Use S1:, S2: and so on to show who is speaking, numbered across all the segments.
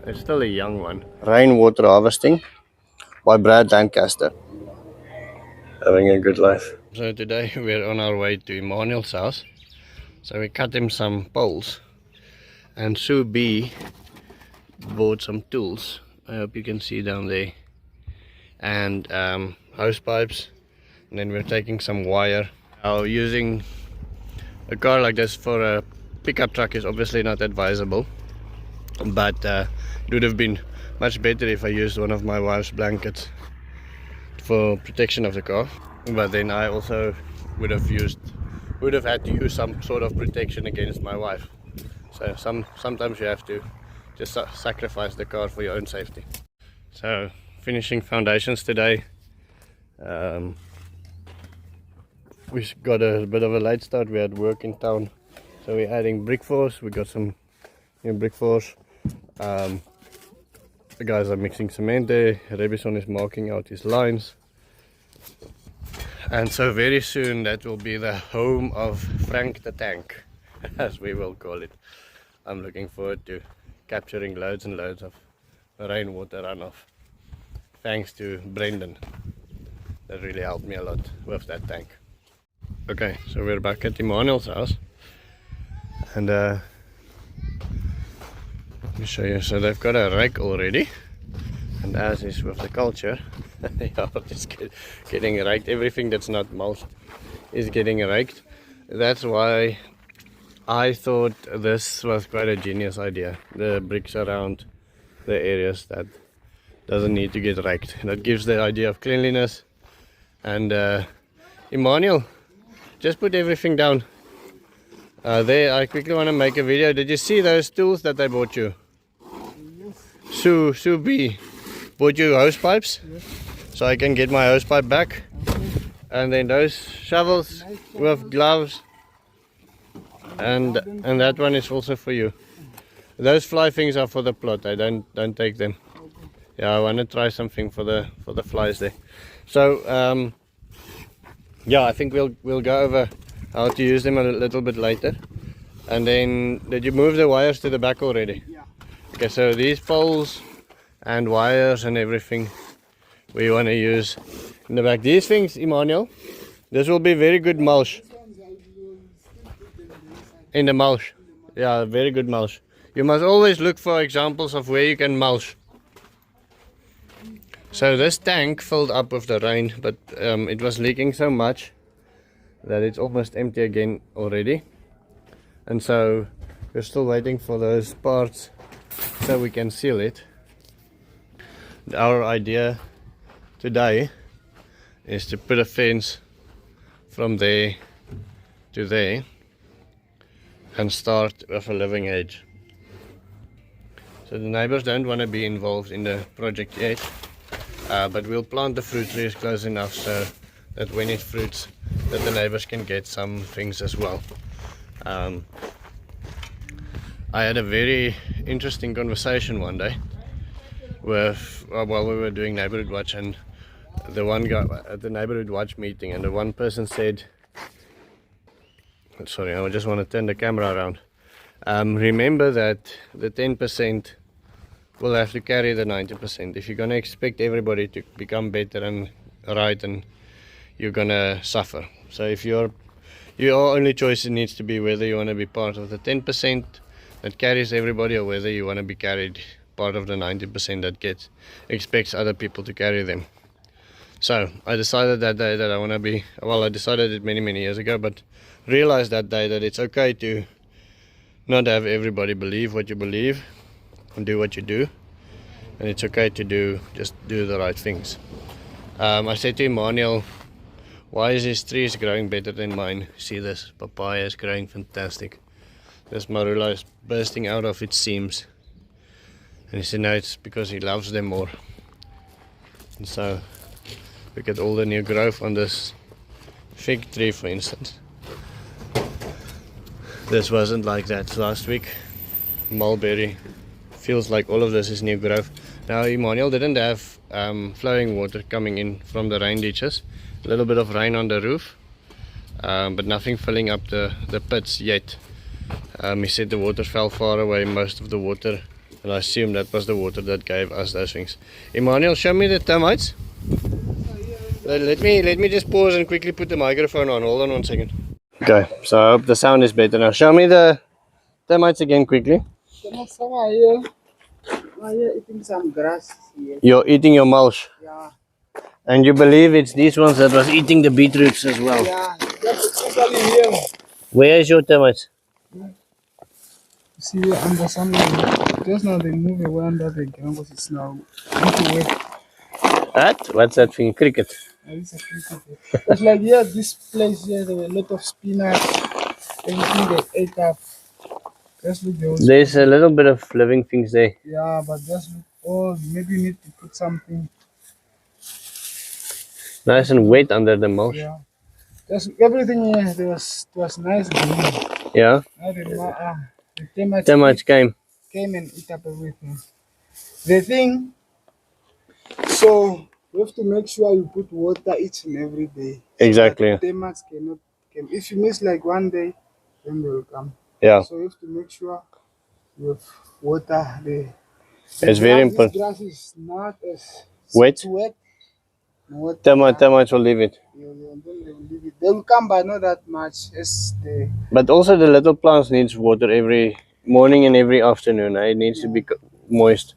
S1: It's still a young one.
S2: Rainwater harvesting by Brad Lancaster. Having a good life.
S1: So today we're on our way to Emmanuel's house. So we cut him some poles. And Sue B bought some tools. I hope you can see down there. And hose pipes. And then we're taking some wire. Now using a car like this for a pickup truck is obviously not advisable. But it would have been much better if I used one of my wife's blankets for protection of the car. But then I also would have had to use some sort of protection against my wife. So sometimes you have to just sacrifice the car for your own safety. So finishing foundations today. We got a bit of a late start. We had work in town, so we're adding brick force. We got some new brick force. The guys are mixing cement there. Rebison is marking out his lines. And so very soon that will be the home of Frank the Tank, as we will call it. I'm looking forward to capturing loads and loads of rainwater runoff. Thanks to Brendan. That really helped me a lot with that tank. Okay, so we're back at Emmanuel's house. And let me show you. So they've got a rake already. And as is with the culture, they are just getting raked. Everything that's not mulched is getting raked. That's why I thought this was quite a genius idea. The bricks around the areas that doesn't need to get raked. That gives the idea of cleanliness. And Emmanuel, just put everything down. There, I quickly want to make a video. Did you see those tools that I bought you? Yes. Sue B bought you hose pipes, yes, so I can get my hose pipe back. Okay. And then those shovels with gloves, and that one is also for you. Those fly things are for the plot. I don't take them. Yeah, I want to try something for the flies there. So yeah, I think we'll go over how to use them a little bit later. And then, did you move the wires to the back already? Yeah. Okay, so these poles and wires and everything we want to use in the back. These things, Emmanuel, this will be very good mulch. In the mulch. Yeah, very good mulch. You must always look for examples of where you can mulch. So this tank filled up with the rain, but it was leaking so much that it's almost empty again already. And so we're still waiting for those parts so we can seal it. Our idea today is to put a fence from there to there and start with a living edge. So the neighbors don't want to be involved in the project yet, but we'll plant the fruit trees close enough so that when it fruits, that the neighbors can get some things as well. I had a very interesting conversation one day with while we were doing neighborhood watch, and the one guy at the neighborhood watch meeting, and the one person said, sorry, I just want to turn the camera around. Remember that the 10% will have to carry the 90%. If you're going to expect everybody to become better and right, and you're going to suffer. So if your only choice needs to be whether you want to be part of the 10% that carries everybody, or whether you want to be carried part of the 90% that expects other people to carry them. So I decided that day that I want to be, well, I decided it many years ago, but realized that day that it's okay to not have everybody believe what you believe and do what you do, and it's okay to just do the right things. I said to Emmanuel, why is his trees growing better than mine? See, this papaya is growing fantastic. This marula is bursting out of its seams. And he said, no, it's because he loves them more. And so, look at all the new growth on this fig tree, for instance. This wasn't like that last week. Mulberry feels like all of this is new growth. Now, Emmanuel didn't have flowing water coming in from the rain ditches. A little bit of rain on the roof, but nothing filling up the pits yet. He said the water fell far away. Most of the water And I assume that was the water that gave us those things. Emmanuel, show me the termites. Let me just pause and quickly put the microphone on. Hold on 1 second. Okay, so I hope the sound is better now. Show me the termites again quickly.
S3: Some are here. Are here eating some grass here.
S1: You're eating your mulch.
S3: Yeah.
S1: And you believe it's these ones that was eating the beetroots as well.
S3: Yeah, that's especially here.
S1: Where is your termites?
S3: See, under some, just now they move away under the ground because it's now empty wet.
S1: That? What's that thing? Cricket.
S3: It's a cricket. It's like, yeah, this place here, there were a lot of spinach, everything they ate up. Just look those.
S1: There's a little bit of living things there.
S3: Yeah, but just look, oh, maybe you need to put something.
S1: Nice and wet under the mulch.
S3: Yeah. Just everything here, it was nice green.
S1: Yeah.
S3: Now the
S1: Termites came.
S3: came and eat up everything. The thing, so you have to make sure you put water each and every day.
S1: Exactly.
S3: So termites cannot come. If you miss like one day, then they will come.
S1: Yeah.
S3: So you have to make sure you have water there.
S1: It's very important.
S3: This grass is not as
S1: Wet?
S3: wet. Water,
S1: Termites will leave it.
S3: then they will leave it. They will come, but not that much as the.
S1: But also the little plants needs water every morning and every afternoon. It needs to be moist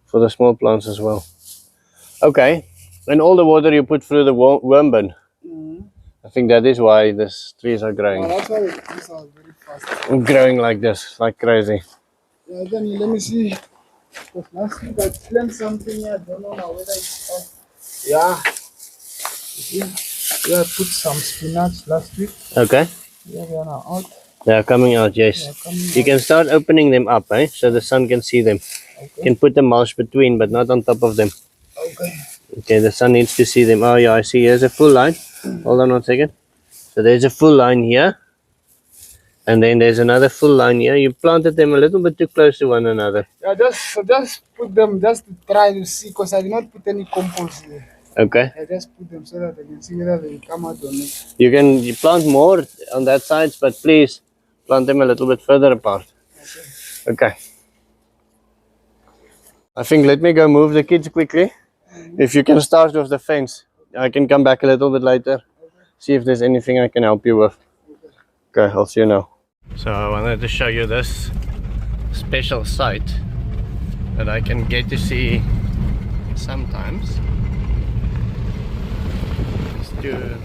S1: for the small plants as well. Okay. And all the water you put through the worm bin. I think that is why these trees are growing.
S3: That's why these are very fast.
S1: Growing like this, like crazy.
S3: Yeah, then let me see. Because last week I planted something here. I don't know now whether it's off. Yeah. Yeah, I put some spinach last week.
S1: Okay.
S3: Yeah, they are now out.
S1: They are coming out, yes. You can start opening them up, so the sun can see them.
S3: Okay.
S1: You can put the mulch between, but not on top of them.
S3: Okay.
S1: Okay, the sun needs to see them. Oh yeah, I see. Here's a full line. Hold on 1 second. So there's a full line here. And then there's another full line here. You planted them a little bit too close to one another.
S3: Yeah, just put them just to try to see, because I did not put any compost there.
S1: Okay.
S3: I just put them so that I can see whether they will come out or not.
S1: You plant more on that side, but please plant them a little bit further apart. Okay. I think let me go move the kids quickly. If you can start with the fence, I can come back a little bit later. See if there's anything I can help you with. Okay, I'll see you now. So I wanted to show you this special site that I can get to see sometimes. Let's do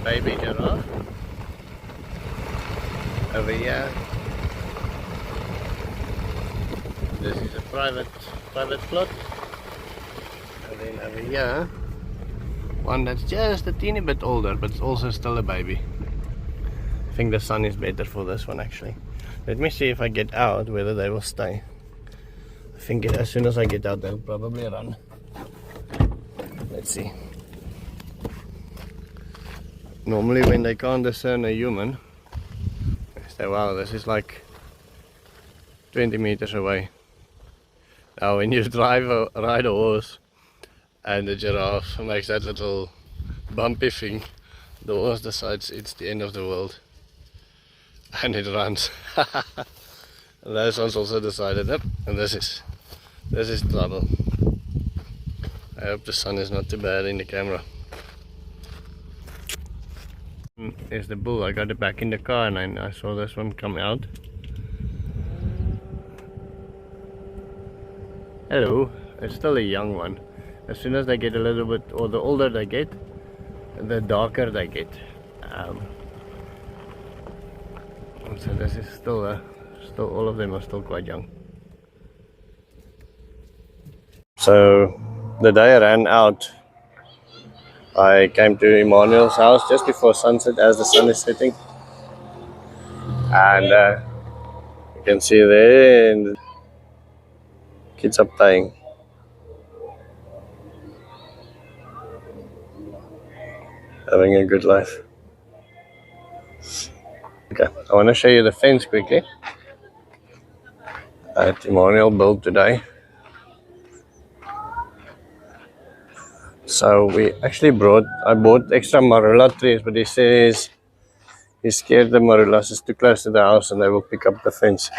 S1: baby giraffe over here. This is a private plot, and then over here one that's just a teeny bit older, but it's also still a baby. I think the sun is better for this one actually. Let me see if I get out whether they will stay. I think as soon as I get out they'll probably run. Let's see. Normally when they can't discern a human, they say, wow, this is like 20 meters away. Now when you ride a horse and the giraffe makes that little bumpy thing, the horse decides it's the end of the world and it runs. And those ones also decided, yep, and this is trouble. I hope the sun is not too bad in the camera. There's the bull. I got it back in the car and I saw this one come out. Hello. It's still a young one. As soon as they get a little bit, or the older they get, the darker they get. So this is still all of them are still quite young. So the day I ran out, I came to Emmanuel's house just before sunset as the sun is setting, and you can see there and the kids are playing. Having a good life. Okay, I want to show you the fence quickly that Emmanuel built today. So we actually I bought extra marula trees, but he says he's scared the marullas is too close to the house and they will pick up the fence.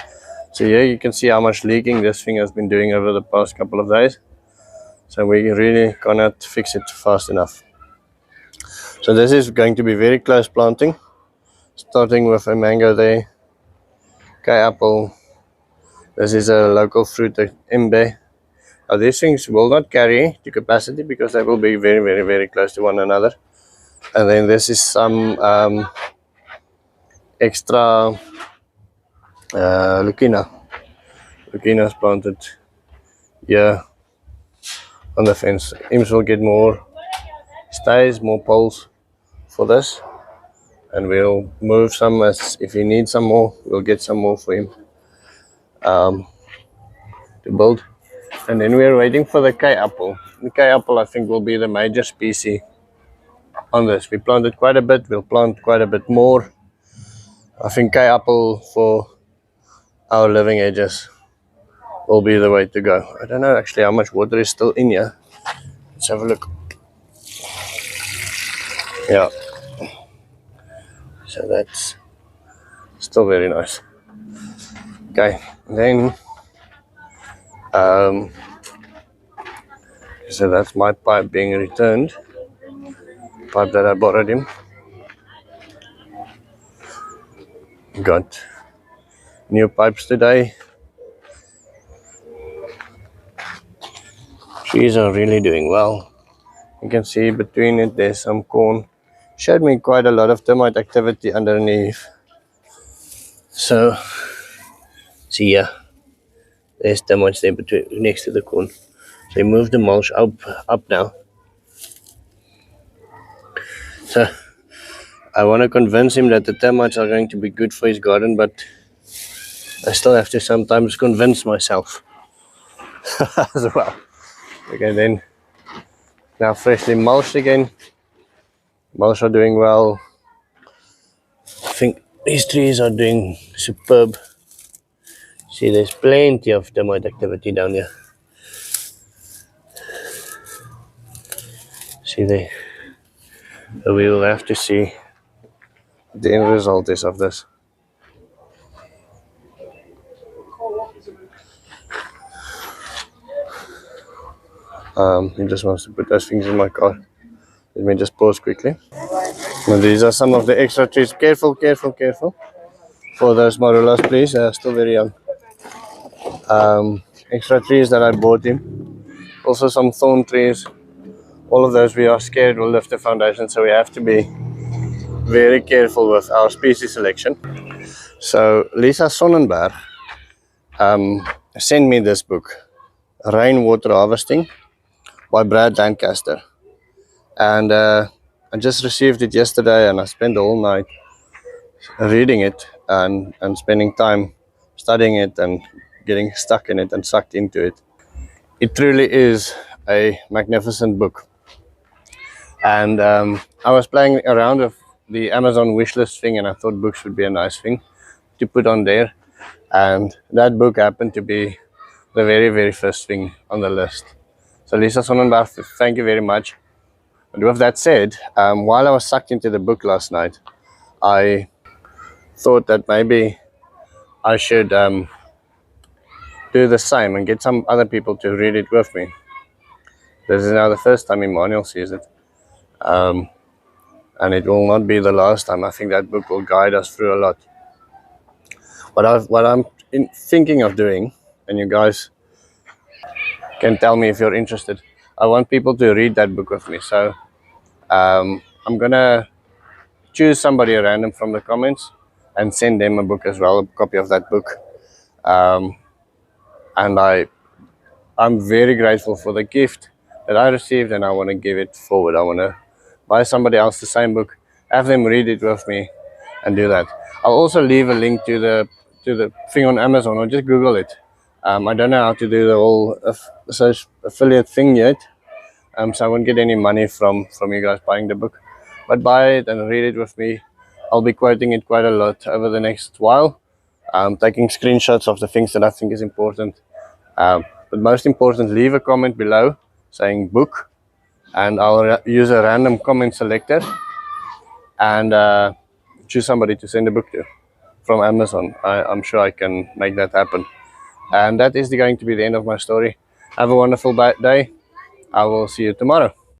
S2: So here you can see how much leaking this thing has been doing over the past couple of days. So we really cannot fix it fast enough. So this is going to be very close planting, starting with a mango there, Kai apple. This is a local fruit, the Immo. Now these things will not carry to capacity because they will be very, very, very close to one another. And then this is some extra Lucina. Lucina is planted here on the fence. Imms will get more stays, more poles for this. And we'll move some as if he needs some more, we'll get some more for him to build. And then we're waiting for the Kai apple. The Kai apple I think will be the major species on this. We planted quite a bit, we'll plant quite a bit more. I think Kai apple for our living edges will be the way to go. I don't know actually how much water is still in here. Let's have a look. Yeah. So that's still very nice. Okay, then so that's my pipe being returned. Pipe that I borrowed him. Got new pipes today. Trees are really doing well. You can see between it there's some corn. Showed me quite a lot of termite activity underneath. So see here, there's termites there between next to the corn. So he moved the mulch up now. So I want to convince him that the termites are going to be good for his garden, but I still have to sometimes convince myself as well. Okay, then now freshly mulched again. Mulch are doing well. I think these trees are doing superb. See, there's plenty of termite activity down here. See there. So we will have to see what the end result is of this. He just wants to put those things in my car. Let me just pause quickly. Now these are some of the extra trees. Careful, careful, careful. For those marullas, please. They are still very young. Extra trees that I bought him. Also some thorn trees. All of those we are scared will lift the foundation, so we have to be very careful with our species selection. So Lissa Sonnenberg sent me this book, Rainwater Harvesting by Brad Lancaster. And I just received it yesterday and I spent the whole night reading it and spending time studying it and getting stuck in it and sucked into it. It truly is a magnificent book. And I was playing around with the Amazon wishlist thing and I thought books would be a nice thing to put on there. And that book happened to be the very, very first thing on the list. So Lissa Sonnenberg, thank you very much. But with that said, while I was sucked into the book last night, I thought that maybe I should do the same and get some other people to read it with me. This is now the first time Emmanuel sees it. And it will not be the last time. I think that book will guide us through a lot. What I'm thinking of doing, and you guys can tell me if you're interested, I want people to read that book with me. So I'm gonna choose somebody random from the comments and send them a book as well, a copy of that book. And I'm very grateful for the gift that I received, and I want to give it forward. I want to buy somebody else the same book, have them read it with me, and do that. I'll also leave a link to the thing on Amazon, or just Google it. I don't know how to do the whole affiliate thing yet, so I won't get any money from you guys buying the book. But buy it and read it with me. I'll be quoting it quite a lot over the next while, taking screenshots of the things that I think is important. But most important, leave a comment below saying book, and I'll use a random comment selector and choose somebody to send a book to. from Amazon. I'm sure I can make that happen. And that is going to be the end of my story. Have a wonderful day. I will see you tomorrow.